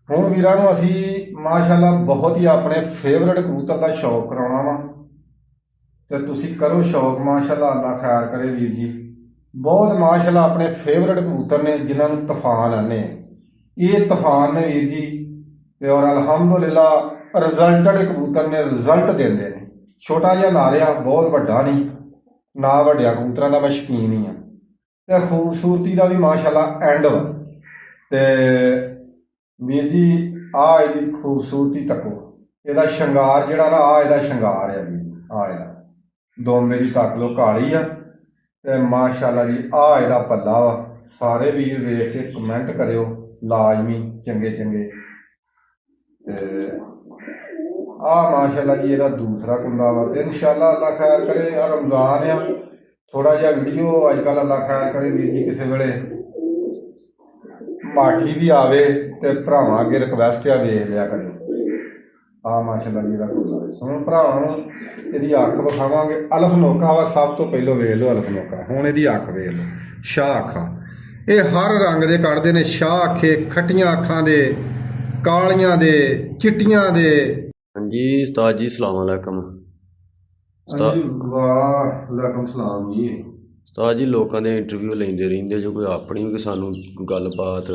ਹੁਣ ਵੀਰਾਂ ਨੂੰ ਅਸੀਂ ਮਾਸ਼ਾਅੱਲਾ ਬਹੁਤ ਹੀ ਆਪਣੇ ਫੇਵਰਟ ਕਬੂਤਰ ਦਾ ਸ਼ੌਕ ਕਰਾਉਣਾ ਵਾ ਤੇ ਤੁਸੀਂ ਕਰੋ ਸ਼ੌਕ ਮਾਸ਼ਾਅੱਲਾ। ਅੱਲਾ ਖੈਰ ਕਰੇ ਵੀਰ ਜੀ। ਬਹੁਤ ਮਾਸ਼ਾਅੱਲਾ ਆਪਣੇ ਫੇਵਰਟ ਕਬੂਤਰ ਨੇ ਜਿਨ੍ਹਾਂ ਨੂੰ ਤੂਫਾਨ ਆਨੇ ਇਹ ਤੂਫਾਨ ਨੇ ਵੀਰ ਜੀ। ਤੇ ਔਰ ਅਲਹਮਦੁਲਿਲਾ ਰਿਜ਼ਲਟਡ ਕਬੂਤਰ ਨੇ, ਰਿਜ਼ਲਟ ਦਿੰਦੇ ਨੇ। ਛੋਟਾ ਜਿਹਾ ਨਾਰਿਆ, ਬਹੁਤ ਵੱਡਾ ਨਹੀਂ ਨਾ, ਵੱਡਿਆਂ ਕਬੂਤਰਾਂ ਦਾ ਮੈਂ ਸ਼ੌਕੀਨ ਹੀ ਆ। ਤੇ ਖੂਬਸੂਰਤੀ ਦਾ ਵੀ ਮਾਸ਼ਾਅੱਲਾ ਐਂਡ ਵਾ। ਤੇ ਵੀਰ ਜੀ ਆਹ ਇਹਦੀ ਖੂਬਸੂਰਤੀ ਤੱਕੋ, ਇਹਦਾ ਸ਼ਿੰਗਾਰ ਜਿਹੜਾ ਨਾ, ਆਹ ਇਹਦਾ ਸ਼ਿੰਗਾਰ ਆ ਵੀਰ। ਆਹ ਇਹਦਾ ਦੋਮੇ ਦੀ ਤੱਕ ਲੋ ਕਾਲੀ ਆ ਤੇ ਮਾਸ਼ਾਅੱਲਾ ਜੀ ਆਹ ਇਹਦਾ ਪੱਲਾ ਵਾ। ਸਾਰੇ ਵੀਰ ਵੇਖ ਕੇ ਕਮੈਂਟ ਕਰਿਓ ਲਾਜ਼ਮੀ, ਚੰਗੇ ਚੰਗੇ। ਤੇ ਆਹ ਮਾਸ਼ਾਅੱਲਾ ਜੀ ਇਹਦਾ ਦੂਸਰਾ ਕੁੰਡਾ ਵਾ। ਤੇ ਇਨਸ਼ਾਅੱਲਾ ਅੱਲਾ ਖੈਰ ਕਰੇ, ਰਮਜ਼ਾਨ ਆ, ਥੋੜਾ ਜਿਹਾ ਵੀਡੀਓ ਅੱਜ ਕੱਲ੍ਹ ਅੱਲਾ ਖੈਰ ਕਰੇ ਵੀਰ ਜੀ ਕਿਸੇ ਵੇਲੇ ਮਾਠੀ ਵੀ ਆਵੇ ਤੇ ਭਰਾਵਾਂ ਅੱਗੇ ਰਿਕਵੈਸਟ ਆ, ਵੇਖ ਲਿਆ ਕਰਿਓ। ਆਹ ਮਾਸ਼ਾਅੱਲਾ ਜੀ ਇਹਦਾ ਕੁੰਡਾ। ਹੁਣ ਭਰਾਵਾਂ ਨੂੰ ਇਹਦੀ ਅੱਖ ਵਿਖਾਵਾਂਗੇ। ਅਲਫਨੋਕਾ ਵਾ, ਸਭ ਤੋਂ ਪਹਿਲੋਂ ਵੇਖ ਲਓ ਅਲਫਨੋਕਾ। ਹੁਣ ਇਹਦੀ ਅੱਖ ਵੇਖ ਲਓ, ਸ਼ਾਹ ਅੱਖਾਂ। ਇਹ ਹਰ ਰੰਗ ਦੇ ਕੱਢਦੇ ਨੇ, ਸ਼ਾਹ ਅੱਖੇ, ਖੱਟੀਆਂ ਅੱਖਾਂ ਦੇ, ਕਾਲੀਆਂ ਦੇ, ਚਿੱਟੀਆਂ ਦੇ। ਹਾਂਜੀ ਉਸਤਾਦ ਜੀ, ਸਲਾਮ ਅਲੈਕਮ। ਵਾਲੇਕੁਮ ਸਲਾਮ ਜੀ। ਉਸਤਾਦ ਜੀ, ਲੋਕਾਂ ਦੇ ਇੰਟਰਵਿਊ ਲੈਂਦੇ ਰਹਿੰਦੇ ਜੋ, ਕੋਈ ਆਪਣੀ ਵੀ ਸਾਨੂੰ ਗੱਲਬਾਤ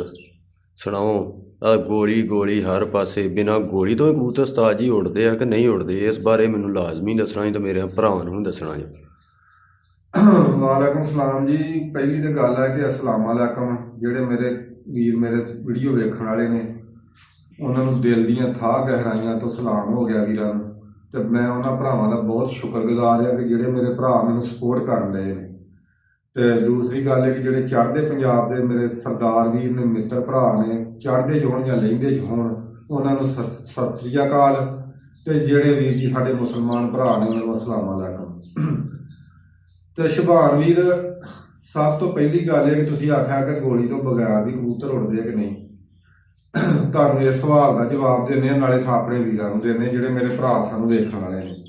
ਸੁਣਾਓ। ਗੋਲੀ ਗੋਲੀ ਹਰ ਪਾਸੇ, ਬਿਨਾਂ ਗੋਲੀ ਤੋਂ ਕਬੂਤਰ ਉਸਤਾਦ ਜੀ ਉੱਡਦੇ ਆ ਕਿ ਨਹੀਂ ਉੱਡਦੇ? ਇਸ ਬਾਰੇ ਮੈਨੂੰ ਲਾਜ਼ਮੀ ਦੱਸਣਾ ਜੀ, ਤੇ ਮੇਰੇ ਭਰਾਵਾਂ ਨੂੰ ਦੱਸਣਾ ਜੀ। ਵਾਲੇਕੁਮ ਸਲਾਮ ਜੀ। ਪਹਿਲੀ ਤਾਂ ਗੱਲ ਹੈ ਕਿ ਅਸਲਾਮ ਅਲੈਕਮ। ਜਿਹੜੇ ਮੇਰੇ ਵੀਰ ਮੇਰੇ ਵੀਡੀਓ ਵੇਖਣ ਵਾਲੇ ਨੇ, ਉਹਨਾਂ ਨੂੰ ਦਿਲ ਦੀਆਂ ਥਾਹ ਗਹਿਰਾਈਆਂ ਤੋਂ ਸਲਾਮ ਹੋ ਗਿਆ ਵੀਰਾਂ ਨੂੰ। ਤੇ ਮੈਂ ਉਹਨਾਂ ਭਰਾਵਾਂ ਦਾ ਬਹੁਤ ਸ਼ੁਕਰਗੁਜ਼ਾਰ ਹਾਂ ਕਿ ਜਿਹੜੇ ਮੇਰੇ ਭਰਾ ਮੈਨੂੰ ਸਪੋਰਟ ਕਰਨ ਰਹੇ ਨੇ। ਤੇ ਦੂਸਰੀ ਗੱਲ ਹੈ ਕਿ ਜਿਹੜੇ ਚੜ੍ਹਦੇ ਪੰਜਾਬ ਦੇ ਮੇਰੇ ਸਰਦਾਰ ਵੀਰ ਨੇ, ਮਿੱਤਰ ਭਰਾ ਨੇ, ਚੜ੍ਹਦੇ 'ਚ ਹੋਣ ਜਾਂ ਲਹਿੰਦੇ 'ਚ ਹੋਣ, ਉਹਨਾਂ ਨੂੰ ਸਤਿ ਸ੍ਰੀ ਅਕਾਲ। ਤੇ ਜਿਹੜੇ ਵੀਰ ਜੀ ਸਾਡੇ ਮੁਸਲਮਾਨ ਭਰਾ ਨੇ, ਉਹਨਾਂ ਨੂੰ ਅਸਲਾਮ ਅਲੈਕਮ। ਤੇ ਸ਼ੁਭਾਨ ਵੀਰ, ਸਭ ਤੋਂ ਪਹਿਲੀ ਗੱਲ ਹੈ ਕਿ ਤੁਸੀਂ ਆਖਿਆ ਕਿ ਗੋਲੀ ਤੋਂ ਬਗੈਰ ਵੀ ਕਬੂਤਰ ਉੱਡਦੇ ਆ ਕਿ ਨਹੀਂ। ਤੁਹਾਨੂੰ ਇਸ ਸਵਾਲ ਦਾ ਜਵਾਬ ਦਿੰਦੇ ਆ, ਨਾਲੇ ਆਪਣੇ ਵੀਰਾਂ ਨੂੰ ਦਿੰਦੇ ਜਿਹੜੇ ਮੇਰੇ ਭਰਾ ਸਾਨੂੰ ਵੇਖਣ ਵਾਲੇ ਨੇ।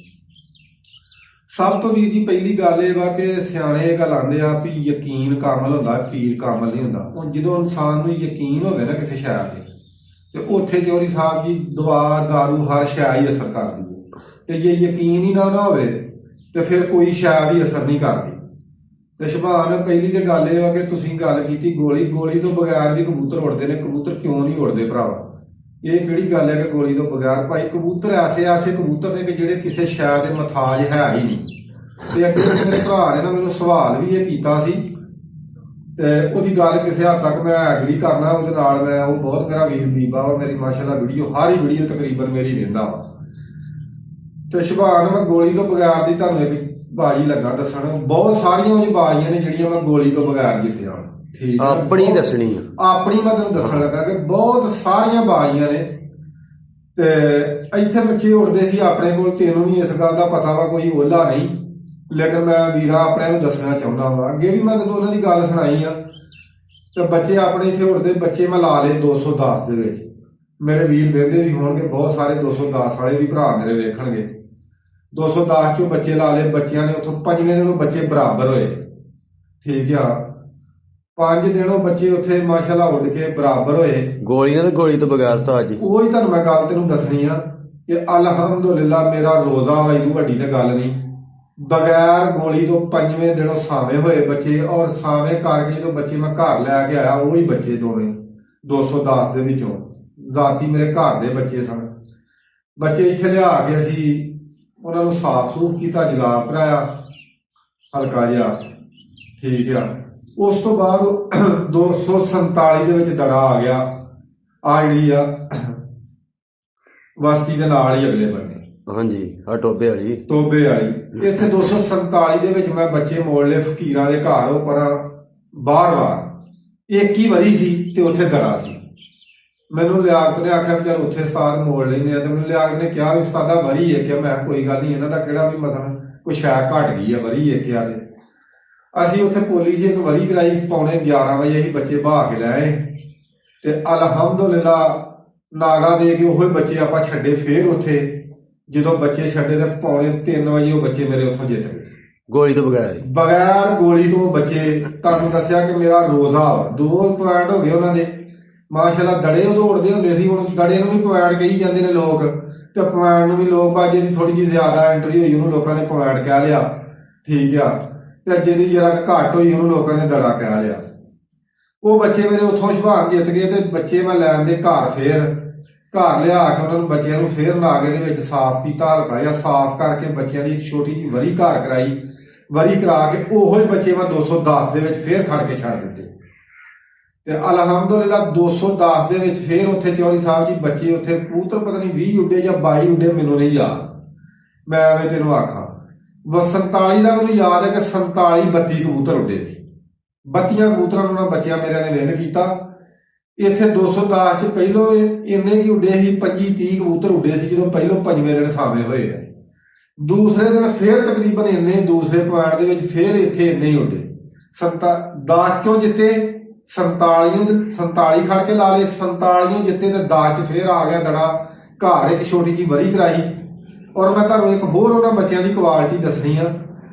ਸਭ ਤੋਂ ਵੀਰ ਜੀ ਪਹਿਲੀ ਗੱਲ ਇਹ ਵਾ ਕਿ ਸਿਆਣੇ ਇਹ ਗੱਲ ਆਂਦੇ ਆ ਵੀ ਯਕੀਨ ਕਾਮਲ ਹੁੰਦਾ, ਪੀਰ ਕਾਮਲ ਨਹੀਂ ਹੁੰਦਾ। ਹੁਣ ਜਦੋਂ ਇਨਸਾਨ ਨੂੰ ਯਕੀਨ ਹੋਵੇ ਨਾ ਕਿਸੇ ਸ਼ੈ ਤੇ ਉੱਥੇ ਚੋਰੀ ਸਾਹਿਬ ਜੀ ਦਵਾ ਦਾਰੂ ਹਰ ਸ਼ੈ ਹੀ ਅਸਰ ਕਰਦੀ ਹੈ। ਤੇ ਜੇ ਯਕੀਨ ਹੀ ਨਾ ਹੋਵੇ ਤੇ ਫਿਰ ਕੋਈ ਸ਼ੈ ਵੀ ਅਸਰ ਨਹੀਂ ਕਰਦੀ। ਤੇ ਸ਼ੁਭਾਨ, ਪਹਿਲੀ ਤੇ ਗੱਲ ਇਹ ਵਾ ਕਿ ਤੁਸੀਂ ਗੱਲ ਕੀਤੀ ਗੋਲੀ ਤੋਂ ਬਗੈਰ ਵੀ ਕਬੂਤਰ ਉੱਡਦੇ ਨੇ। ਕਬੂਤਰ ਕਿਉਂ ਨਹੀਂ ਉੱਡਦੇ ਭਰਾਵਾ? ਇਹ ਕਿਹੜੀ ਗੱਲ ਹੈ ਕਿ ਗੋਲੀ ਤੋਂ ਬਗੈਰ? ਭਾਈ ਕਬੂਤਰ ਐਸੇ ਕਬੂਤਰ ਨੇ ਕਿ ਜਿਹੜੇ ਕਿਸੇ ਸ਼ੈ ਦੇ ਮਥਾਜ ਹੈ ਹੀ ਨਹੀਂ। ਤੇ ਅੱਗੇ ਮੇਰੇ ਭਰਾ ਨੇ ਨਾ ਮੈਨੂੰ ਸਵਾਲ ਵੀ ਇਹ ਕੀਤਾ ਸੀ, ਤੇ ਉਹਦੀ ਗੱਲ ਕਿਸੇ ਹੱਦ ਤੱਕ ਮੈਂ ਐਗਰੀ ਕਰਨਾ ਉਹਦੇ ਨਾਲ। ਮੈਂ ਉਹ ਬਹੁਤ ਮੇਰਾ ਵੀਰ ਬੀਬਾ ਵਾ, ਮੇਰੀ ਮਾਸ਼ਾਅੱਲਾ ਵੀਡੀਓ ਹਰ ਹੀ ਵੀਡੀਓ ਤਕਰੀਬਨ ਮੇਰੀ ਵੇਖਦਾ ਵਾ। ਤੇ ਸ਼ੁਭਾਨ, ਮੈਂ ਗੋਲੀ ਤੋਂ ਬਗੈਰ ਦੀ ਤੁਹਾਨੂੰ ਇੱਕ ਬਾਜੀ ਲੱਗਾ ਦੱਸਣ। ਬਹੁਤ ਸਾਰੀਆਂ ਉਹ ਬਾਜ਼ੀਆਂ ਨੇ ਜਿਹੜੀਆਂ ਮੈਂ ਗੋਲੀ ਤੋਂ ਬਗੈਰ ਜਿੱਤਿਆ। ਠੀਕ ਹੈ, ਆਪਣੀ ਦੱਸਣੀ ਆ? ਆਪਣੀ ਮੈਂ ਤੈਨੂੰ ਦੱਸਣ ਲੱਗਾ ਕਿ ਬਹੁਤ ਸਾਰੀਆਂ ਬਾਜ਼ੀਆਂ ਨੇ। ਤੇ ਇੱਥੇ ਬੱਚੇ ਉੱਡਦੇ ਸੀ ਆਪਣੇ ਕੋਲ, ਤੈਨੂੰ ਵੀ ਇਸ ਗੱਲ ਦਾ ਪਤਾ ਵਾ, ਕੋਈ ਓਲਾ ਨਹੀਂ। ਲੇਕਿਨ ਮੈਂ ਵੀਰਾਂ ਆਪਣੇ ਨੂੰ ਦੱਸਣਾ ਚਾਹੁੰਦਾ ਵਾ। ਅੱਗੇ ਵੀ ਮੈਂ ਜਦੋਂ ਉਹਨਾਂ ਦੀ ਗੱਲ ਸੁਣਾਈ ਆ ਤੇ ਬੱਚੇ ਆਪਣੇ ਇੱਥੇ ਉੱਡਦੇ। ਬੱਚੇ ਮੈਂ ਲਾ ਲਏ 210 ਦੇ ਵਿੱਚ। ਮੇਰੇ ਵੀਰ ਵੇਖਦੇ ਵੀ ਹੋਣਗੇ, ਬਹੁਤ ਸਾਰੇ 210 ਵਾਲੇ ਵੀ ਭਰਾ ਮੇਰੇ ਵੇਖਣਗੇ। 210 ਚੋਂ ਬੱਚੇ ਲਾ ਲਏ। ਬੱਚਿਆਂ ਨੇ ਉੱਥੋਂ 5ਵੇਂ ਦਿਨੋਂ ਬੱਚੇ ਬਰਾਬਰ ਹੋਏ। ਠੀਕ ਆ, 5 ਦਿਨੋਂ ਬੱਚੇ ਉੱਥੇ ਮਾਸ਼ਾਅੱਲਾ ਉੱਡ ਕੇ ਬਰਾਬਰ ਹੋਏ। ਗੋਲੀ ਨਾਲ ਗੋਲੀ ਤੋਂ ਬਗੈਰ ਉਸਤਾਦ ਜੀ? ਉਹੀ ਤੁਹਾਨੂੰ ਮੈਂ ਗੱਲ ਤੈਨੂੰ ਦੱਸਣੀ ਆ ਕਿ ਅਲਹਮਦੁਲਿਲਾ ਮੇਰਾ ਰੋਜ਼ਾ ਵਾ, ਇਹਨੂੰ ਵੱਡੀ ਤਾਂ ਗੱਲ ਨਹੀਂ। ਬਗੈਰ ਗੋਲੀ ਤੋਂ 5ਵੇਂ ਦਿਨੋਂ ਸਾਵੇਂ ਹੋਏ ਬੱਚੇ। ਔਰ ਸਾਵੇਂ ਕਰਕੇ ਜਦੋਂ ਬੱਚੇ ਮੈਂ ਘਰ ਲੈ ਕੇ ਆਇਆ, ਉਹੀ ਬੱਚੇ ਦੋਵੇਂ 210 ਦੇ ਵਿੱਚੋਂ ਜ਼ਾਤੀ ਮੇਰੇ ਘਰ ਦੇ ਬੱਚੇ ਸਨ। ਬੱਚੇ ਇੱਥੇ ਲਿਆ ਕੇ ਅਸੀਂ ਉਹਨਾਂ ਨੂੰ ਸਾਫ਼ ਸੂਫ ਕੀਤਾ, ਜਲਾਬ ਕਰਾਇਆ ਹਲਕਾ ਜਿਹਾ। ਠੀਕ ਆ, ਉਸ ਤੋਂ ਬਾਅਦ 247 ਦੇ ਵਿੱਚ ਦੜਾ ਆ ਗਿਆ। ਆ ਜਿਹੜੀ ਆ ਬਸਤੀ ਦੇ ਨਾਲ ਹੀ ਅਗਲੇ ਬੰਨੇ, ਹਾਂਜੀ, ਆ ਟੋਬੇ ਵਾਲੀ। ਇੱਥੇ 247 ਦੇ ਵਿੱਚ ਮੈਂ ਬੱਚੇ ਮੋੜ ਲਏ ਫਕੀਰਾਂ ਦੇ ਘਰ। ਉਹ ਪਰ ਬਾਰ ਇੱਕ ਹੀ ਵਾਰੀ ਸੀ ਤੇ ਉੱਥੇ ਦੜਾ ਸੀ। ਮੈਨੂੰ ਲਿਆਕਤ ਨੇ ਆਖਿਆ ਵੀ ਚੱਲ ਉੱਥੇ ਉਸਤਾਦ ਮੋੜ ਲੈਂਦੇ ਆ। ਤੇ ਮੈਨੂੰ ਲਿਆਕਤ ਨੇ ਕਿਹਾ ਵੀ ਉਸਤਾਦਾ ਵਰੀ ਹੈ ਕਿ ਮੈਂ ਕੋਈ ਗੱਲ ਨਹੀਂ, ਇਹਨਾਂ ਦਾ ਕਿਹੜਾ ਵੀ ਮਸਲਾ, ਕੋਈ ਸ਼ੈ ਘਟ ਗਈ ਆ, ਵਰੀ ਹੈ ਕਿਹਾ। ਤੇ ਅਸੀਂ ਉੱਥੇ ਪੋਲੀ ਜੀ ਇੱਕ ਵਰੀ ਕਰਾਈ। ਪੌਣੇ 11 ਵਜੇ ਅਸੀਂ ਬੱਚੇ ਬਹਾ ਕੇ ਲੈ ਆਏ। ਤੇ ਅਲਹਮਦੁਲਿਲਾ ਨਾਗਾ ਦੇ ਕੇ ਉਹੀ ਬੱਚੇ ਆਪਾਂ ਛੱਡੇ। ਫੇਰ ਉੱਥੇ ਜਦੋਂ ਬੱਚੇ ਛੱਡੇ ਤੇ ਪੌਣੇ 3 ਵਜੇ ਉਹ ਬੱਚੇ ਮੇਰੇ ਉੱਥੋਂ ਜਿੱਤ ਗਏ, ਗੋਲੀ ਤੋਂ ਬਗੈਰ। ਬਗੈਰ ਗੋਲੀ ਤੋਂ ਬੱਚੇ। ਤੁਹਾਨੂੰ ਦੱਸਿਆ ਕਿ ਮੇਰਾ ਰੋਜ਼ਾ 2 ਪੁਆਇੰਟ ਹੋ ਗਏ ਉਹਨਾਂ ਦੇ। ਮਾਸ਼ਾਅੱਲਾ ਦੜੇ ਉਦੋਂ ਉੜਦੇ ਹੁੰਦੇ ਸੀ, ਹੁਣ ਦੜੇ ਨੂੰ ਵੀ ਪੁਆਇੰਟ ਕਹੀ ਜਾਂਦੇ ਨੇ ਲੋਕ, ਤੇ ਪੁਆਇੰਟ ਨੂੰ ਵੀ ਲੋਕ ਬਾਜੇ ਦੀ ਥੋੜੀ ਜਿਹੀ ਜ਼ਿਆਦਾ ਐਂਟਰੀ ਹੋਈ ਉਹਨੂੰ ਲੋਕਾਂ ਨੇ ਪੁਆਇੰਟ ਕਹਿ ਲਿਆ, ਠੀਕ ਆ। ਤੇ ਜਿਹਦੀ ਜਰਾ ਘੱਟ ਹੋਈ ਉਹਨੂੰ ਲੋਕਾਂ ਨੇ ਦੜਾ ਕਹਿ ਲਿਆ। ਉਹ ਬੱਚੇ ਮੇਰੇ ਉੱਥੋਂ ਸ਼ੁਭਾਨ ਜਿੱਤ ਗਏ ਤੇ ਬੱਚੇ ਮੈਂ ਲੈਣ ਦੇ ਘਰ ਲਿਆ ਕੇ ਉਹਨਾਂ ਨੂੰ ਬੱਚਿਆਂ ਨੂੰ ਫੇਰ ਨਾਗੇ ਦੇ ਵਿੱਚ ਸਾਫ਼ ਕੀਤਾ, ਹਲਕਾ ਜਿਹਾ ਸਾਫ਼ ਕਰਕੇ ਬੱਚਿਆਂ ਦੀ ਇੱਕ ਛੋਟੀ ਜਿਹੀ ਵਰੀ ਘਰ ਕਰਾਈ। ਵਰੀ ਕਰਾ ਕੇ ਉਹੋ ਹੀ ਬੱਚੇ ਮੈਂ 210 ਦੇ ਵਿੱਚ ਫੇਰ ਖੜ ਕੇ ਛੱਡ ਦਿੱਤੇ ਤੇ ਅਲਹਮਦੁਲਿਲਾ 210 ਦੇ ਵਿੱਚ ਫੇਰ ਉੱਥੇ ਚੌਧਰੀ ਸਾਹਿਬ ਜੀ ਬੱਚੇ ਉੱਥੇ ਕਬੂਤਰ ਪਤਾ ਨਹੀਂ 20 ਉੱਡੇ ਜਾਂ 22 ਉੱਡੇ, ਮੈਨੂੰ ਨਹੀਂ ਯਾਦ, ਮੈਂ ਐਵੇਂ ਤੈਨੂੰ ਆਖਾਂ। 47 ਦਾ ਮੈਨੂੰ ਯਾਦ ਹੈ ਕਿ 47 32 ਕਬੂਤਰ ਉੱਡੇ ਸੀ। 32 ਕਬੂਤਰਾਂ ਨੂੰ ਬੱਚਿਆਂ ਮੇਰਿਆਂ ਨੇ ਵਿਨ ਕੀਤਾ। ਇੱਥੇ 210 ਚ ਪਹਿਲੋਂ ਇੰਨੇ ਕੀ ਉੱਡੇ ਸੀ, 25-30 ਕਬੂਤਰ ਉੱਡੇ ਸੀ ਜਦੋਂ ਪਹਿਲੋਂ 5ਵੇਂ ਦਿਨ ਸਾਵੇਂ ਹੋਏ ਆ। ਦੂਸਰੇ ਦਿਨ ਫੇਰ ਤਕਰੀਬਨ ਇੰਨੇ, ਦੂਸਰੇ ਪੁਆਇੰਟ ਦੇ ਵਿੱਚ ਫੇਰ ਇੱਥੇ ਇੰਨੇ ਹੀ ਉੱਡੇ। 10 ਚੋਂ ਜਿੱਤੇ 47 ਖੜ ਕੇ ਲਾ ਲਏ, 47 ਜਿੱਤੇ ਤੇ 10 ਚ ਫੇਰ ਆ ਗਿਆ ਦੜਾ। ਘਰ ਇੱਕ ਛੋਟੀ ਜਿਹੀ ਵਰੀ ਕਰਾਈ। ਔਰ ਮੈਂ ਤੁਹਾਨੂੰ ਇੱਕ ਹੋਰ ਉਹਨਾਂ ਬੱਚਿਆਂ ਦੀ ਕੁਆਲਿਟੀ ਦੱਸਣੀ ਆ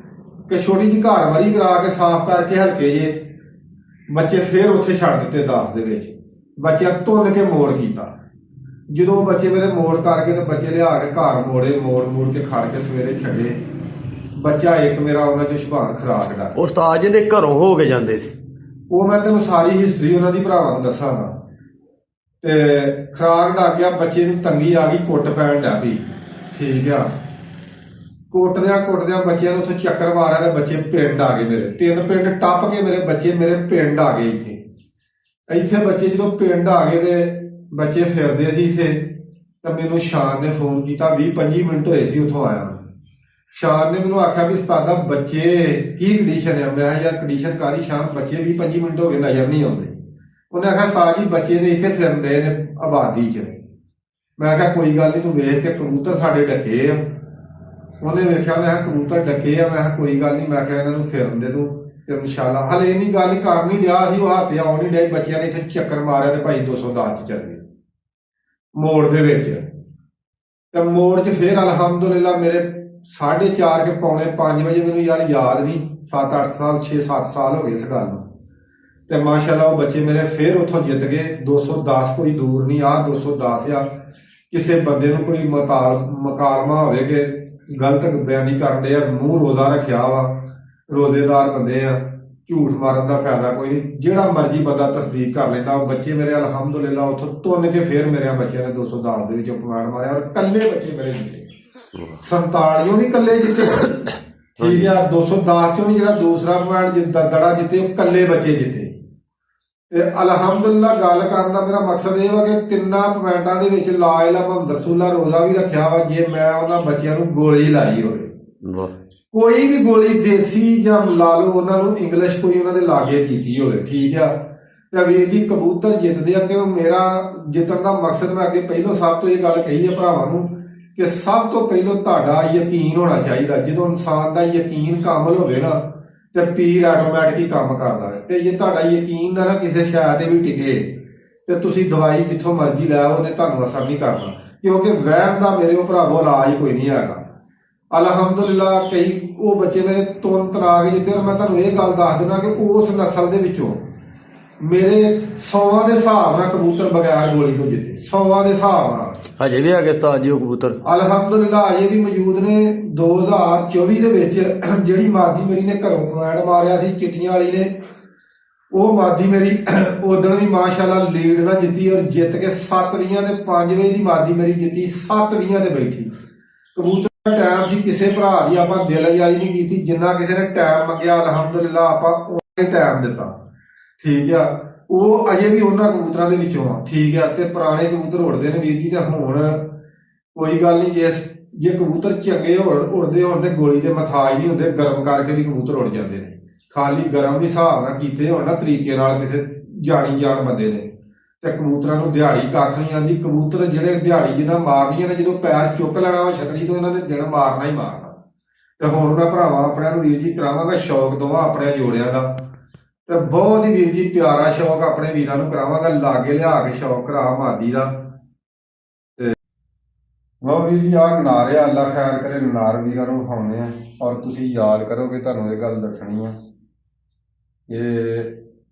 ਕਿ ਛੋਟੀ ਜਿਹੀ ਘਰ ਵਰੀ ਕਰਾ ਕੇ ਸਾਫ਼ ਕਰਕੇ ਹਲਕੇ ਜੇ ਬੱਚੇ ਫੇਰ ਉੱਥੇ ਛੱਡ ਦਿੱਤੇ 10 ਦੇ ਵਿੱਚ। ਬੱਚਿਆਂ ਤੁੰਨ ਕੇ ਮੋੜ ਕੀਤਾ। ਜਦੋਂ ਬੱਚੇ ਮੇਰੇ ਮੋੜ ਕਰਕੇ ਤੇ ਬੱਚੇ ਲਿਆ ਕੇ ਘਰ ਮੋੜੇ, ਮੋੜ ਕੇ ਖੜ ਕੇ ਸਵੇਰੇ ਛੱਡੇ। ਬੱਚਾ ਇੱਕ ਮੇਰਾ ਉਹਨਾਂ ਚੋਂ ਸ਼ੁਭਾਨ ਖਰਾਕ ਦਾ, ਉਸਤਾਦ ਜੀ ਦੇ ਘਰੋਂ ਹੋ ਕੇ ਜਾਂਦੇ ਸੀ। ਉਹ ਮੈਂ ਤੈਨੂੰ ਸਾਰੀ ਹਿਸਟਰੀ ਉਹਨਾਂ ਦੀ ਭਰਾਵਾਂ ਨੂੰ ਦੱਸਾਂਗਾ। ਤੇ ਖਰਾਕ ਡੱਕ ਗਿਆ, ਬੱਚੇ ਨੂੰ ਤੰਗੀ ਆ ਗਈ, ਕੁੱਟ ਪੈਣ ਡੈ ਪਈ, ਠੀਕ ਆ। ਕੁੱਟਦਿਆਂ ਬੱਚਿਆਂ ਨੂੰ ਉੱਥੋਂ ਚੱਕਰ ਮਾਰਿਆ ਤੇ ਬੱਚੇ ਪਿੰਡ ਆ ਗਏ ਮੇਰੇ। 3 ਪਿੰਡ ਟੱਪ ਕੇ ਮੇਰੇ ਬੱਚੇ ਮੇਰੇ ਪਿੰਡ ਆ ਗਏ। ਇੱਥੇ ਬੱਚੇ ਜਦੋਂ ਪਿੰਡ ਆ ਗਏ ਤੇ ਬੱਚੇ ਫਿਰਦੇ ਸੀ ਇੱਥੇ, ਤਾਂ ਮੈਨੂੰ ਸ਼ਾਨ ਨੇ ਫੋਨ ਕੀਤਾ। 20-25 ਮਿੰਟ ਹੋਏ ਸੀ ਉੱਥੋਂ ਆਇਆ। ਸ਼ਾਨ ਨੇ ਮੈਨੂੰ ਆਖਿਆ ਵੀ ਉਸਤਾਦਾ ਬੱਚੇ ਕੀ ਕੰਡੀਸ਼ਨ ਹੈ। ਮੈਂ ਕਿਹਾ ਯਾਰ ਕੰਡੀਸ਼ਨ ਕਾਹਦੀ ਸ਼ਾਨ, ਬੱਚੇ 20-25 ਮਿੰਟ ਹੋ ਗਏ ਨਜ਼ਰ ਨਹੀਂ ਆਉਂਦੇ। ਉਹਨੇ ਆਖਿਆ ਉਸਤਾਦ ਜੀ ਬੱਚੇ ਦੇ ਇੱਥੇ ਫਿਰਦੇ ਨੇ ਆਬਾਦੀ 'ਚ। ਮੈਂ ਕਿਹਾ ਕੋਈ ਗੱਲ ਨਹੀਂ, ਤੂੰ ਵੇਖ ਕੇ ਕਬੂਤਰ ਸਾਡੇ ਡੱਕੇ ਆ। ਉਹਨੇ ਵੇਖਿਆ, ਉਹਨੇ ਕਿਹਾ ਕਬੂਤਰ ਡੱਕੇ ਆ। ਮੈਂ ਕਿਹਾ ਕੋਈ ਗੱਲ ਨਹੀਂ, ਮੈਂ ਕਿਹਾ ਇਹਨਾਂ ਨੂੰ ਫਿਰਨ ਦੇ ਤੂੰ ਤੇ ਇਨਸ਼ਾਅੱਲਾ। ਹਲੇ ਇੰਨੀ ਗੱਲ ਕਰ ਨਹੀਂ ਰਿਹਾ ਸੀ, ਉਹ ਹੱਥ ਆਉਣ ਨਹੀਂ ਡਿਆ। ਬੱਚਿਆਂ ਨੇ ਇੱਥੇ ਚੱਕਰ ਮਾਰਿਆ ਤੇ ਭਾਈ 210 ਚ ਚੱਲ ਗਏ ਮੋੜ ਦੇ ਵਿੱਚ। ਤੇ ਮੋੜ 'ਚ ਫੇਰ ਅਲਹਮਦੁਲਿਲਾ ਮੇਰੇ 4:30 ਕੇ ਪੌਣੇ 5 ਵਜੇ, ਮੈਨੂੰ ਯਾਰ ਯਾਦ ਨਹੀਂ, 7-8 ਸਾਲ 6-7 ਸਾਲ ਹੋ ਗਏ ਇਸ ਗੱਲ ਨੂੰ। ਤੇ ਮਾਸ਼ਾਅੱਲਾ ਉਹ ਬੱਚੇ ਮੇਰੇ ਫੇਰ ਉੱਥੋਂ ਜਿੱਤ ਗਏ। 210 ਕੋਈ ਦੂਰ ਨਹੀਂ, ਆਹ 210 ਆ। ਕਿਸੇ ਬੰਦੇ ਨੂੰ ਕੋਈ ਮਕਾਲਮਾ ਹੋਵੇ ਕਿ ਗਲਤ ਬਿਆਨੀ ਕਰਨ ਦੇ ਆ, ਮੂੰਹ ਰੋਜ਼ਾ ਰੱਖਿਆ ਵਾ, ਰੋਜ਼ੇਦਾਰ ਬੰਦੇ ਆ, ਝੂਠ ਮਾਰਨ ਦਾ ਫਾਇਦਾ ਕੋਈ ਨਹੀਂ। ਜਿਹੜਾ ਮਰਜ਼ੀ ਬੰਦਾ ਤਸਦੀਕ ਕਰ ਲੈਂਦਾ। ਉਹ ਬੱਚੇ ਮੇਰੇ ਅਲਹਮਦੁਲਿਲਾ ਉੱਥੋਂ ਤੁੰਨ ਕੇ ਫੇਰ ਮੇਰੇ ਬੱਚਿਆਂ ਨੇ 210 ਦੇ ਵਿੱਚ ਪੁਆਇੰਟ ਮਾਰਿਆ। ਔਰ ਕੱਲੇ ਬੱਚੇ ਮੇਰੇ ਜਿੱਤੇ। 47 ਵੀ ਕੱਲੇ ਜਿੱਤੇ, ਠੀਕ ਆ। 210 ਚੋਂ ਵੀ ਜਿਹੜਾ ਦੂਸਰਾ ਪੁਆਇੰਟ ਦੜਾ ਜਿੱਤੇ, ਉਹ ਕੱਲੇ ਬੱਚੇ ਜਿੱਤੇ। ਤੇ ਅਲਹਮਦੁਲਿਲਾ ਗੱਲ ਕਰਨ ਦਾ ਮੇਰਾ ਮਕਸਦ ਇਹ ਵਾ ਕਿ 3 ਪੁਆਇੰਟਾਂ ਦੇ ਵਿੱਚ ਲਾ ਇਲਾਹਾ ਮੁਹੰਮਦ ਰਸੂਲullah ਰੋਜ਼ਾ ਵੀ ਰੱਖਿਆ ਵਾ। ਜੇ ਮੈਂ ਉਹਨਾਂ ਬੱਚਿਆਂ ਨੂੰ ਗੋਲੀ ਲਾਈ ਹੋਵੇ, ਕੋਈ ਵੀ ਗੋਲੀ ਦੇਸੀ ਜਾਂ ਲਾ ਲਓ ਉਹਨਾਂ ਨੂੰ ਇੰਗਲਿਸ਼ ਕੋਈ ਉਹਨਾਂ ਦੇ ਲਾਗੇ ਕੀਤੀ ਹੋਵੇ, ਠੀਕ ਆ। ਤੇ ਵੀਰ ਜੀ ਕਬੂਤਰ ਜਿੱਤਦੇ ਆ ਕਿ ਉਹ ਮੇਰਾ ਜਿੱਤਣ ਦਾ ਮਕਸਦ, ਮੈਂ ਅੱਗੇ ਪਹਿਲੋਂ ਸਭ ਤੋਂ ਇਹ ਗੱਲ ਕਹੀ ਹੈ ਭਰਾਵਾਂ ਨੂੰ ਕਿ ਸਭ ਤੋਂ ਪਹਿਲੋਂ ਤੁਹਾਡਾ ਯਕੀਨ ਹੋਣਾ ਚਾਹੀਦਾ। ਜਦੋਂ ਇਨਸਾਨ ਦਾ ਯਕੀਨ ਕਾਮਲ ਹੋਵੇ ਨਾ ਤੇ ਪੀਰ ਆਟੋਮੈਟਿਕ ਹੀ ਕੰਮ ਕਰਦਾ ਹੈ। ਤੇ ਜੇ ਤੁਹਾਡਾ ਯਕੀਨ ਨਾ ਕਿਸੇ ਸ਼ੈ ਤੇ ਵੀ ਟਿਕੇ ਤੇ ਤੁਸੀਂ ਦਵਾਈ ਜਿੱਥੋਂ ਮਰਜ਼ੀ ਲੈ ਆਓ, ਉਹਨੇ ਤੁਹਾਨੂੰ ਅਸਰ ਨਹੀਂ ਕਰਨਾ। ਕਿਉਂਕਿ ਵਹਿਮ ਦਾ ਮੇਰੇ ਭਰਾਵੋ ਇਲਾਜ ਕੋਈ ਨਹੀਂ ਹੈਗਾ। ਅਲਹਮਦੁਲਿਲਾ ਕਈ ਉਹ ਬੱਚੇ ਮੇਰੇ ਤੁੰਨ ਤਨਾ ਕੇ ਜਿੱਤੇ। ਔਰ ਮੈਂ ਤੁਹਾਨੂੰ ਇਹ ਗੱਲ ਦੱਸ ਦਿੰਦਾ ਕਿ ਉਸ ਨਸਲ ਦੇ ਵਿੱਚੋਂ ਮੇਰੇ 100 ਦੇ ਹਿਸਾਬ ਨਾਲ ਕਬੂਤਰ ਬਗੈਰ ਗੋਲੀ ਤੋਂ ਜਿੱਤੇ। 100 ਦੇ ਹਿਸਾਬ ਨਾਲ ਹਜੇ ਵੀ ਹੈਗੇ ਉਸਤਾਦ ਜੀ ਉਹ ਕਬੂਤਰ? ਅਲਹਮਦੁਲਿਲਾ ਅਜੇ ਵੀ ਮੌਜੂਦ ਨੇ। 2024 ਦੇ ਵਿੱਚ ਜਿਹੜੀ ਮਾਦੀ ਮੇਰੀ ਨੇ ਘਰੋਂ ਪੁਆਇੰਟ ਮਾਰਿਆ ਸੀ ਚਿੱਟੀਆਂ ਵਾਲੀ ਨੇ, ਉਹ ਮਾਦੀ ਮੇਰੀ ਉਦਣ ਵੀ ਮਾਸ਼ਾਅੱਲਾ ਲੀਡ ਨਾਲ ਜਿੱਤੀ। ਔਰ ਜਿੱਤ ਕੇ 7 20 ਤੇ 5 ਵਜੇ ਦੀ ਮਾਦੀ ਮੇਰੀ ਜਿੱਤੀ, 7 20 ਤੇ ਬੈਠੀ। ਕਬੂਤਰ ਟਾਈਮ ਸੀ, ਕਿਸੇ ਭਰਾ ਦੀ ਆਪਾਂ ਦਿਲ ਯਾਰੀ ਨਹੀਂ ਕੀਤੀ। ਜਿੰਨਾ ਕਿਸੇ ਨੇ ਟਾਈਮ ਮੰਗਿਆ ਅਲਹਮਦੁਲਿਲਾ ਆਪਾਂ ਉਹਨੇ ਟਾਈਮ ਦਿੱਤਾ, ਠੀਕ ਆ। ਉਹ ਅਜੇ ਵੀ ਉਹਨਾਂ ਕਬੂਤਰਾਂ ਦੇ ਵਿੱਚੋਂ ਆ, ਠੀਕ ਆ। ਤੇ ਪੁਰਾਣੇ ਕਬੂਤਰ ਉੜਦੇ ਨੇ ਵੀਰ ਜੀ। ਤੇ ਹੁਣ ਕੋਈ ਗੱਲ ਨਹੀਂ, ਜੇ ਕਬੂਤਰ ਚੰਗੇ ਉੜਦੇ ਹੋਣ ਤੇ ਗੋਲੀ ਦੇ ਮਥਾਜ ਨਹੀਂ ਹੁੰਦੇ। ਗਰਮ ਕਰਕੇ ਵੀ ਕਬੂਤਰ ਉੜ ਜਾਂਦੇ ਨੇ। ਖਾਲੀ ਗਰਮ ਵੀ ਹਿਸਾਬ ਨਾਲ ਕੀਤੇ ਹੋਣ ਨਾ ਤਰੀਕੇ ਨਾਲ, ਕਿਸੇ ਜਾਣੀ ਜਾਣ ਬੰਦੇ ਨੇ, ਤੇ ਕਬੂਤਰਾਂ ਨੂੰ ਦਿਹਾੜੀ ਕੱਖ ਨਹੀਂ ਆਉਂਦੀ। ਕਬੂਤਰ ਜਿਹੜੇ ਦਿਹਾੜੀ ਜਿੰਨਾ ਮਾਰਨੀਆਂ ਨੇ, ਜਦੋਂ ਪੈਰ ਚੁੱਕ ਲੈਣਾ ਵਾ ਛਤਰੀ ਤੋਂ, ਇਹਨਾਂ ਨੇ ਦਿਨ ਮਾਰਨਾ ਹੀ ਮਾਰਨਾ। ਤੇ ਹੁਣ ਮੈਂ ਭਰਾਵਾਂ ਆਪਣਿਆਂ ਨੂੰ ਵੀਰ ਜੀ ਕਰਾਵਾਂਗਾ ਸ਼ੌਕ ਦੋਵਾਂ ਆਪਣੇ ਜੋੜਿਆਂ ਦਾ। ਤੇ ਬਹੁਤ ਹੀ ਵੀਰ ਜੀ ਪਿਆਰਾ ਸ਼ੌਕ ਆਪਣੇ ਵੀਰਾਂ ਨੂੰ ਕਰਾਵਾਂਗਾ। ਲਾਗੇ ਲਿਆ ਕੇ ਸ਼ੌਕ ਕਰਾ ਮਾਦੀ ਦਾ। ਤੇ ਲਓ ਵੀਰ ਜੀ ਆਹ ਨਨਾਰ ਆ, ਅੱਲਾ ਖੈਰ ਕਰੇ। ਨਨਾਰ ਵੀਰਾਂ ਨੂੰ ਵਿਖਾਉਣੇ ਆ। ਔਰ ਤੁਸੀਂ ਯਾਦ ਕਰੋਗੇ, ਤੁਹਾਨੂੰ ਇਹ ਗੱਲ ਦੱਸਣੀ ਆ। ਇਹ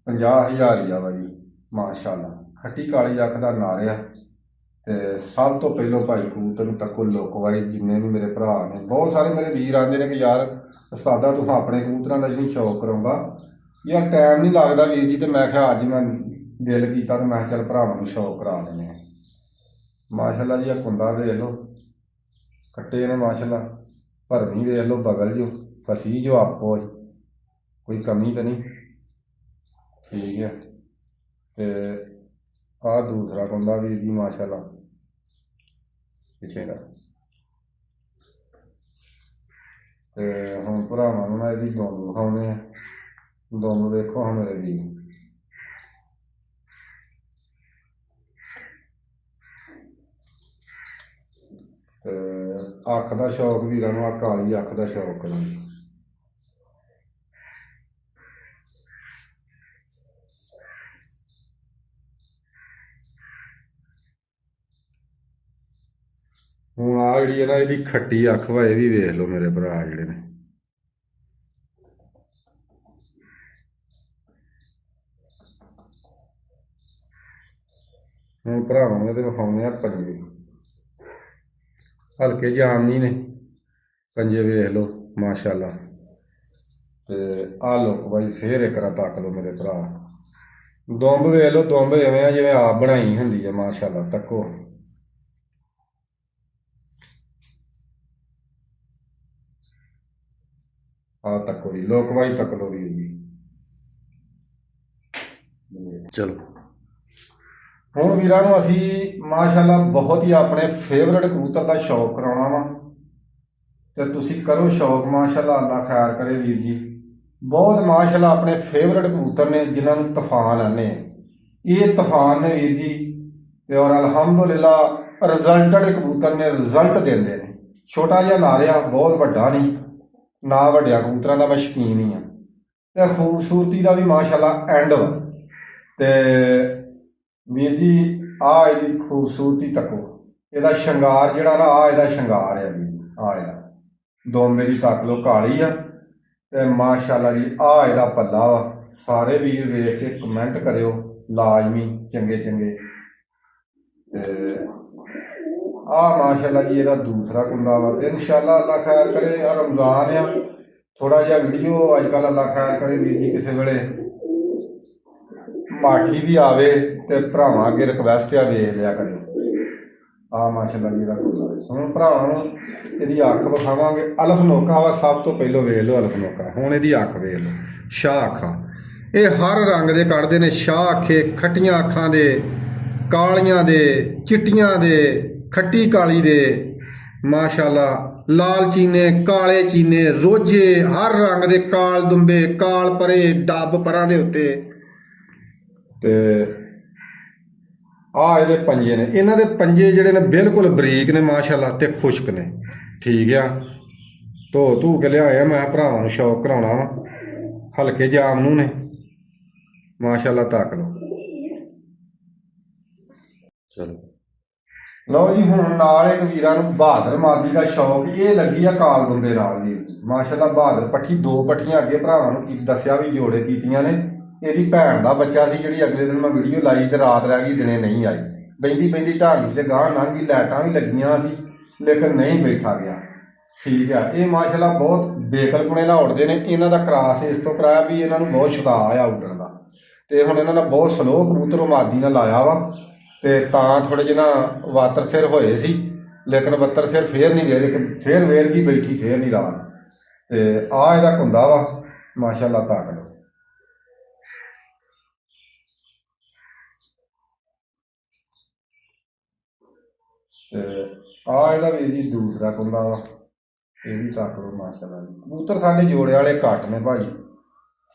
50,000 ਹੀ ਆ ਵਾ ਜੀ ਮਾਸ਼ਾਅੱਲਾ। ਖੱਟੀ ਕਾਲੀ ਅੱਖ ਦਾ ਨਾਰਿਆ। ਤੇ ਸਭ ਤੋਂ ਪਹਿਲੋਂ ਭਾਈ ਕਬੂਤਰ ਨੂੰ ਤੱਕੋ ਲੋਕਵਾਈ ਜਿੰਨੇ ਵੀ ਮੇਰੇ ਭਰਾ ਨੇ, ਬਹੁਤ ਸਾਰੇ ਮੇਰੇ ਵੀਰ ਆਉਂਦੇ ਨੇ ਕਿ ਯਾਰ ਉਸਤਾਦਾ ਤੂੰ ਆਪਣੇ ਕਬੂਤਰਾਂ ਦਾ ਜਿਹਨੂੰ ਸ਼ੌਕ ਕਰਾਉਂਦਾ ਯਾਰ, ਟਾਈਮ ਨਹੀਂ ਲੱਗਦਾ ਵੀਰ ਜੀ। ਤੇ ਮੈਂ ਕਿਹਾ ਅੱਜ ਮੈਂ ਦਿਲ ਕੀਤਾ ਤੇ ਮੈਂ ਕਿਹਾ ਚੱਲ ਭਰਾਵਾਂ ਨੂੰ ਸ਼ੌਕ ਕਰਾ ਦਿੰਦੇ ਆ। ਮਾਸ਼ਾਅੱਲਾ ਜੀ, ਆ ਕੁੰਡਾ ਵੇਖ ਲਓ, ਕੱਟੇ ਨੇ ਮਾਸ਼ਾਅੱਲਾ, ਭਰਵੀਂ ਵੇਖ ਲਓ, ਬਗਲ ਜੋ ਫਸੀ ਜੋ ਆਪੋ, ਕੋਈ ਕਮੀ ਤਾਂ ਨਹੀਂ, ਠੀਕ ਹੈ। ਤੇ ਆਹ ਦੂਸਰਾ ਕੁੰਡਾ ਵੀਰ ਜੀ ਮਾਸ਼ਾਅੱਲਾ ਪਿੱਛੇ ਦਾ। ਤੇ ਹੁਣ ਭਰਾਵਾਂ ਨੂੰ ਨਾ ਇਹਦੀ ਦੁੰਬ ਵਿਖਾਉਂਦੇ ਆ। ਦੁੰਬ ਵੇਖੋ ਹੁਣ ਮੇਰੇ ਜੀ, ਤੇ ਅੱਖ ਦਾ ਸ਼ੌਕ ਵੀਰਾਂ ਨੂੰ, ਆ ਕਾਲੀ ਅੱਖ ਦਾ ਸ਼ੌਕ ਕਰਾਂਗੇ। ਹੁਣ ਆ ਜਿਹੜੀ ਹੈ ਨਾ ਇਹਦੀ ਖੱਟੀ ਅੱਖ ਵਾ, ਇਹ ਵੀ ਵੇਖ ਲਓ ਮੇਰੇ ਭਰਾ ਜਿਹੜੇ ਨੇ। ਹੁਣ ਭਰਾਵਾਂ ਨੂੰ ਇਹਦੇ ਵਿਖਾਉਂਦੇ ਆ ਪੰਜੇ, ਹਲਕੇ ਜਾਮਨੀ ਨੇ ਪੰਜੇ, ਵੇਖ ਲਓ ਮਾਸ਼ਾਅੱਲਾ। ਤੇ ਆਹ ਲੋ ਬਾਈ ਫੇਰ ਇੱਕ ਰਾ ਤੱਕ ਲਓ ਮੇਰੇ ਭਰਾ, ਦੁੰਬ ਵੇਖ ਲਓ, ਦੁੰਬ ਐਵੇਂ ਆ ਜਿਵੇਂ ਆਪ ਬਣਾਈ ਹੁੰਦੀ ਹੈ ਮਾਸ਼ਾਅੱਲਾ। ਤੱਕੋ ਆਹ ਤੱਕੋ ਜੀ, ਲੋਕਵਾਈ ਤੱਕ ਲਓ ਵੀਰ ਜੀ। ਚਲੋ ਹੁਣ ਵੀਰਾਂ ਨੂੰ ਅਸੀਂ ਮਾਸ਼ਾਅੱਲਾ ਬਹੁਤ ਹੀ ਆਪਣੇ ਫੇਵਰਟ ਕਬੂਤਰ ਦਾ ਸ਼ੌਕ ਕਰਾਉਣਾ ਵਾ, ਤੇ ਤੁਸੀਂ ਕਰੋ ਸ਼ੌਕ ਮਾਸ਼ਾਅੱਲਾ, ਅੱਲਾ ਖੈਰ ਕਰੇ ਵੀਰ ਜੀ। ਬਹੁਤ ਮਾਸ਼ਾਅੱਲਾ ਆਪਣੇ ਫੇਵਰਟ ਕਬੂਤਰ ਨੇ ਜਿਨ੍ਹਾਂ ਨੂੰ ਤੂਫਾਨ ਆਨੇ, ਇਹ ਤੂਫਾਨ ਨੇ ਵੀਰ ਜੀ। ਤੇ ਔਰ ਅਲਹਮਦੁਲਿਲਾ ਰਿਜ਼ਲਟਡ ਕਬੂਤਰ ਨੇ, ਰਿਜ਼ਲਟ ਦਿੰਦੇ ਨੇ। ਛੋਟਾ ਜਿਹਾ ਨਾਰਿਆ, ਬਹੁਤ ਵੱਡਾ ਨਹੀਂ ਨਾ, ਵੱਡਿਆਂ ਕਬੂਤਰਾਂ ਦਾ ਮੈਂ ਸ਼ੌਕੀਨ ਹੀ ਹਾਂ। ਤੇ ਖੂਬਸੂਰਤੀ ਦਾ ਵੀ ਮਾਸ਼ਾਅੱਲਾ ਐਂਡ ਵਾ। ਤੇ ਵੀਰ ਜੀ ਆਹ ਇਹਦੀ ਖੂਬਸੂਰਤੀ ਤੱਕੋ, ਇਹਦਾ ਸ਼ਿੰਗਾਰ ਜਿਹੜਾ ਨਾ, ਆਹ ਇਹਦਾ ਸ਼ਿੰਗਾਰ ਹੈ ਵੀਰ ਜੀ। ਆਹ ਇਹਦਾ ਦੋਮੇ ਦੀ ਤੱਕ ਲਓ, ਕਾਲੀ ਆ। ਤੇ ਮਾਸ਼ਾਅੱਲਾ ਜੀ ਆਹ ਇਹਦਾ ਪੱਲਾ ਵਾ। ਸਾਰੇ ਵੀਰ ਵੇਖ ਕੇ ਕਮੈਂਟ ਕਰਿਓ ਲਾਜ਼ਮੀ, ਚੰਗੇ ਚੰਗੇ। ਤੇ ਆਹ ਮਾਸ਼ਾਅੱਲਾ ਜੀ ਇਹਦਾ ਦੂਸਰਾ ਕੁੰਡਾ ਵਾ। ਤੇ ਇਨਸ਼ਾਅੱਲਾ ਅੱਲਾ ਖੈਰ ਕਰੇ, ਆ ਰਮਜ਼ਾਨ ਆ, ਥੋੜਾ ਜਿਹਾ ਵੀਡੀਓ ਅੱਜ ਕੱਲ੍ਹ ਅੱਲਾ ਖੈਰ ਕਰੇ ਵੀਰ ਜੀ, ਕਿਸੇ ਵੇਲੇ ਮਾਠੀ ਵੀ ਆਵੇ ਤੇ ਭਰਾਵਾਂ ਅੱਗੇ ਰਿਕਵੈਸਟ ਆ, ਵੇਖ ਲਿਆ ਕਰਿਓ। ਆਹ ਮਾਸ਼ਾਅੱਲਾ ਜੀ ਇਹਦਾ ਕੁੰਡਾ। ਹੁਣ ਭਰਾਵਾਂ ਨੂੰ ਇਹਦੀ ਅੱਖ ਵਿਖਾਵਾਂਗੇ। ਅਲਫਨੋਕਾ ਵਾ, ਸਭ ਤੋਂ ਪਹਿਲੋਂ ਵੇਖ ਲਓ ਅਲਫਨੋਕਾ। ਹੁਣ ਇਹਦੀ ਅੱਖ ਵੇਖ ਲਓ, ਸ਼ਾਹ ਅੱਖਾਂ, ਇਹ ਹਰ ਰੰਗ ਦੇ ਕੱਢਦੇ ਨੇ। ਸ਼ਾਹ ਅੱਖੇ, ਖੱਟੀਆਂ ਅੱਖਾਂ ਦੇ, ਕਾਲੀਆਂ ਦੇ, ਚਿੱਟੀਆਂ ਦੇ, ਖੱਟੀ ਕਾਲੀ ਦੇ ਮਾਸ਼ਾਅੱਲਾ, ਲਾਲ ਚੀਨੇ, ਕਾਲੇ ਚੀਨੇ, ਰੋਜੇ, ਹਰ ਰੰਗ ਦੇ, ਕਾਲ ਦੁੰਬੇ, ਕਾਲ ਪਰੇ, ਡੱਬ ਪਰਾਂ ਦੇ ਉੱਤੇ। ਤੇ ਆਹ ਇਹਦੇ ਪੰਜੇ ਨੇ, ਇਹਨਾਂ ਦੇ ਪੰਜੇ ਜਿਹੜੇ ਨੇ ਬਿਲਕੁਲ ਬਰੀਕ ਨੇ ਮਾਸ਼ਾਅੱਲਾ, ਤੇ ਖੁਸ਼ਕ ਨੇ, ਠੀਕ ਆ। ਧੋ ਕੇ ਲਿਆਏ ਆ, ਮੈਂ ਭਰਾਵਾਂ ਨੂੰ ਸ਼ੌਕ ਕਰਾਉਣਾ ਵਾ। ਹਲਕੇ ਜਾਮਨੂ ਨੇ ਮਾਸ਼ਾਅੱਲਾ, ਤੱਕ ਲਓ। ਚਲੋ ਲਓ ਜੀ, ਹੁਣ ਨਾਲ ਇੱਕ ਵੀਰਾਂ ਨੂੰ ਬਹਾਦਰ ਮਾਦੀ ਦਾ ਸ਼ੌਕ, ਇਹ ਲੱਗੀ ਆ ਕਾਲ ਦੁੰਬੇ ਨਾਲ ਜੀ ਮਾਸ਼ਾਅੱਲਾ। ਬਹਾਦਰ ਪੱਠੀ, 2 ਪੱਠੀਆਂ ਅੱਗੇ ਭਰਾਵਾਂ ਨੂੰ ਦੱਸਿਆ ਵੀ ਜੋੜੇ ਕੀਤੀਆਂ ਨੇ। ਇਹਦੀ ਭੈਣ ਦਾ ਬੱਚਾ ਸੀ, ਜਿਹੜੀ ਅਗਲੇ ਦਿਨ ਮੈਂ ਵੀਡੀਓ ਲਾਈ ਤੇ ਰਾਤ ਰਹਿ ਗਈ, ਦਿਨੇ ਨਹੀਂ ਆਈ। ਬੈਂਦੀ ਢਾਂਗੀ ਤੇ ਗਾਂਹ ਲੰਘ ਗਈ, ਲਾਈਟਾਂ ਵੀ ਲੱਗੀਆਂ ਸੀ ਲੇਕਿਨ ਨਹੀਂ ਬੈਠਾ ਗਿਆ, ਠੀਕ ਆ। ਇਹ ਮਾਸ਼ਾਅੱਲਾ ਬਹੁਤ ਬੇਕਲਪੁਣੇ ਨਾਲ ਉੱਡਦੇ ਨੇ। ਇਹਨਾਂ ਦਾ ਕਰਾਸ ਇਸ ਤੋਂ ਕਰਾਇਆ ਵੀ ਇਹਨਾਂ ਨੂੰ ਬਹੁਤ ਸ਼ੁਦਾ ਆ ਉੱਡਣ ਦਾ। ਤੇ ਹੁਣ ਇਹਨਾਂ ਨੇ ਬਹੁਤ ਸਲੋ ਕਬੂਤਰ ਮਾਦੀ ਨਾਲ ਲਾਇਆ ਵਾ, ਤੇ ਤਾਂ ਥੋੜੇ ਜਿਹੇ ਨਾ ਵਾਤਰ ਸਿਰ ਹੋਏ ਸੀ, ਲੇਕਿਨ ਵੱਤਰ ਸਿਰ ਫੇਰ ਨਹੀਂ ਵੇਰ, ਫੇਰ ਵੇਰ ਗਈ ਬੈਠੀ, ਫੇਰ ਨਹੀਂ ਰਾਤ। ਤੇ ਆਹ ਇਹਦਾ ਕੁੰਦਾ ਵਾ ਮਾਸ਼ਾਅੱਲਾ, ਤਾਕ ਲਓ। ਤੇ ਆਹ ਇਹਦਾ ਵੀ ਜੀ ਦੂਸਰਾ ਕੁੰਡਾ ਵਾ, ਇਹ ਵੀ ਤੱਕ ਲਓ ਮਾਸ਼ਾਅੱਲਾ ਜੀ। ਕਬੂਤਰ ਸਾਡੇ ਜੋੜੇ ਵਾਲੇ ਘੱਟ ਨੇ ਭਾਈ,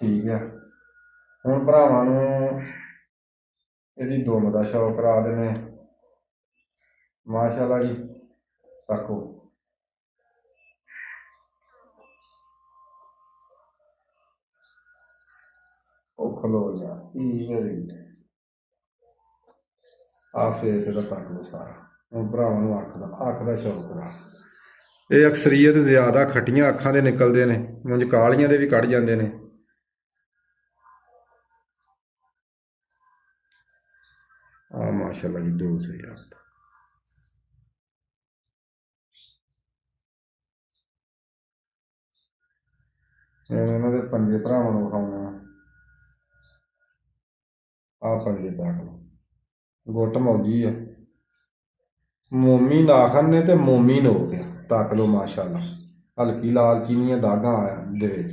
ਠੀਕ ਆ। ਹੁਣ ਭਰਾਵਾਂ ਨੂੰ ਇਹਦੀ ਦੁੰਬ ਦਾ ਸ਼ੌਕ ਕਰਾ ਦੇਣੇ ਮਾਸ਼ਾਅੱਲਾ ਜੀ। ਤੱਕੋ ਉਹ ਖਲੋ ਜਾ, ਆ ਫੇਸ ਇਹਦਾ ਤੱਕ ਲਓ ਸਾਰਾ। ਹੁਣ ਭਰਾਵਾਂ ਨੂੰ ਅੱਖ ਦਾ ਸ਼ੌਕ ਕਰਾ। ਇਹ ਅਕਸਰੀਅਤ ਜ਼ਿਆਦਾ ਖੱਟੀਆਂ ਅੱਖਾਂ ਦੇ ਨਿਕਲਦੇ ਨੇ, ਉਂਝ ਕਾਲੀਆਂ ਦੇ ਵੀ ਕੱਢ ਜਾਂਦੇ ਨੇ। ਮਾਸ਼ਾਅੱਲਾ ਜੀ ਦੋ ਸਹੀ ਆ। ਹੁਣ ਇਹਨਾਂ ਦੇ ਪੰਜੇ ਭਰਾਵਾਂ ਨੂੰ ਵਿਖਾਉਣਾ। ਆ ਪੰਜੇ ਤੱਕ ਗੁੱਟ ਮੌਜੀ ਆ, ਮੋਮੀ ਨਾਖਨ ਨੇ ਤੇ ਮੋਮੀ ਹੋ ਗਿਆ। ਤੱਕ ਲੋ ਮਾਸ਼ਾਅੱਲਾ, ਹਲਕੀ ਲਾਲ ਚੀਨੀਆਂ ਦਾਗਾਂ ਆਇਆ ਦੇ ਵਿੱਚ,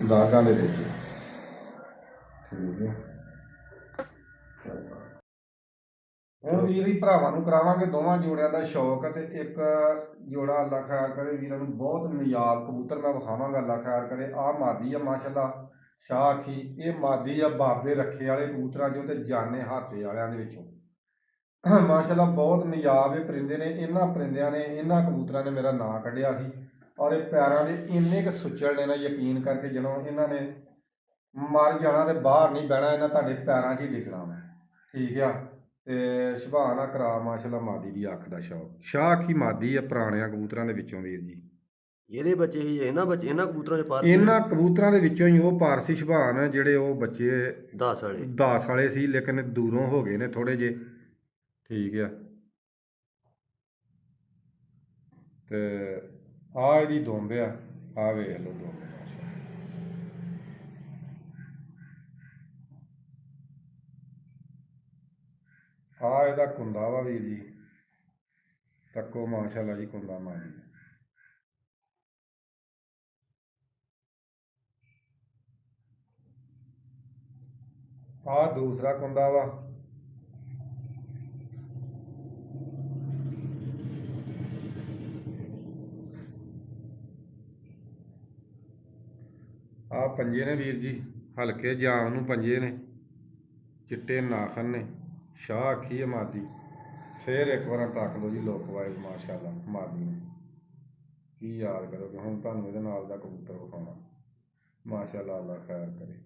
ਦਾਗਾਂ ਦੇ ਵਿੱਚ। ਠੀਕ ਹੈ, ਹੁਣ ਵੀਰ ਹੀ ਭਰਾਵਾਂ ਨੂੰ ਕਰਾਵਾਂਗੇ ਦੋਵਾਂ ਜੋੜਿਆਂ ਦਾ ਸ਼ੌਕ। ਤੇ ਇੱਕ ਜੋੜਾ ਅੱਲਾ ਖੈਰ ਕਰੇ ਵੀਰਾਂ ਨੂੰ, ਬਹੁਤ ਨਿਯਾਬ ਕਬੂਤਰ ਮੈਂ ਵਿਖਾਵਾਂਗਾ ਅੱਲਾ ਖੈਰ ਕਰੇ। ਆ ਮਾਦੀ ਆ ਮਾਸ਼ਾਅੱਲਾ ਸ਼ਾਹ ਅੱਖੀ, ਇਹ ਮਾਦੀ ਆ ਬਾਬੇ ਰੱਖੇ ਵਾਲੇ ਕਬੂਤਰਾਂ ਚੋਂ ਤੇ ਜਾਨੇ ਹਾਤੇ ਵਾਲਿਆਂ ਦੇ ਵਿੱਚੋਂ। ਮਾਸ਼ਾਅੱਲਾ ਬਹੁਤ ਨਿਯਾਬ ਇਹ ਪਰਿੰਦੇ ਨੇ। ਇਹਨਾਂ ਪਰਿੰਦਿਆਂ ਨੇ, ਇਹਨਾਂ ਕਬੂਤਰਾਂ ਨੇ ਮੇਰਾ ਨਾਂ ਕੱਢਿਆ ਸੀ। ਔਰ ਇਹ ਪੈਰਾਂ ਦੇ ਇੰਨੇ ਕੁ ਸੁੱਚਲ ਨੇ ਨਾ, ਯਕੀਨ ਕਰਕੇ ਜਦੋਂ ਇਹਨਾਂ ਨੇ ਮਰ ਜਾਣਾ ਤੇ ਬਾਹਰ ਨਹੀਂ ਬਹਿਣਾ, ਇਹਨਾਂ ਤੁਹਾਡੇ ਪੈਰਾਂ 'ਚ ਹੀ ਡਿੱਗਣਾ ਵਾ। ਠੀਕ ਆ, ਤੇ ਸੁਭਾਅ ਨਾ ਕਰਾ ਮਾਸ਼ਾਅੱਲਾ ਮਾਦੀ ਦੀ ਅੱਖ ਦਾ ਸ਼ੌਕ। ਸ਼ਾਹ ਅੱਖੀ ਮਾਦੀ ਆ ਪੁਰਾਣਿਆਂ ਕਬੂਤਰਾਂ ਦੇ ਵਿੱਚੋਂ ਵੀਰ ਜੀ। ਇਹਦੇ ਬੱਚੇ ਹੀ ਇਹਨਾਂ ਕਬੂਤਰਾਂ 'ਚ ਪਾਰਸੀ, ਇਹਨਾਂ ਕਬੂਤਰਾਂ ਦੇ ਵਿੱਚੋਂ ਹੀ ਉਹ ਪਾਰਸੀ ਸੁਭਾਨ ਜਿਹੜੇ ਉਹ ਬੱਚੇ 10 ਵਾਲੇ 10 ਵਾਲੇ ਸੀ, ਲੇਕਿਨ ਦੂਰੋਂ ਹੋ ਗਏ ਨੇ ਥੋੜੇ ਜੇ। ਠੀਕ ਆ, ਤੇ ਆ ਇਹਦੀ ਦੁੰਬ ਆ, ਆ ਵੇਖ ਲਓ ਦੁੰਬ। ਆ ਇਹਦਾ ਕੁੰਦਾ ਵਾ ਵੀਰ ਜੀ, ਤੱਕੋ ਮਾਸ਼ਾਅੱਲਾ ਜੀ ਕੁੰਦਾ ਮਾਰੀ। ਆ ਦੂਸਰਾ ਕੁੰਦਾ ਵਾ, ਆ ਪੰਜੇ ਨੇ ਵੀਰ ਜੀ, ਹਲਕੇ ਜਾਮ ਨੂੰ ਪੰਜੇ ਨੇ, ਚਿੱਟੇ ਨਾਖਨ ਨੇ, ਸ਼ਾਹ ਅੱਖੀ ਹੈ ਮਾਦੀ। ਫੇਰ ਇੱਕ ਵਾਰ ਤੱਕ ਲਓ ਜੀ ਲੁੱਕ ਵਾਈਜ਼ ਮਾਸ਼ਾਅੱਲਾ ਮਾਦੀ ਨੂੰ ਕੀ ਯਾਦ ਕਰੋਗੇ। ਹੁਣ ਤੁਹਾਨੂੰ ਇਹਦੇ ਨਾਲ ਦਾ ਕਬੂਤਰ ਵਿਖਾਉਣਾ ਮਾਸ਼ਾਅੱਲਾ, ਅੱਲਾ ਖੈਰ ਕਰੇ।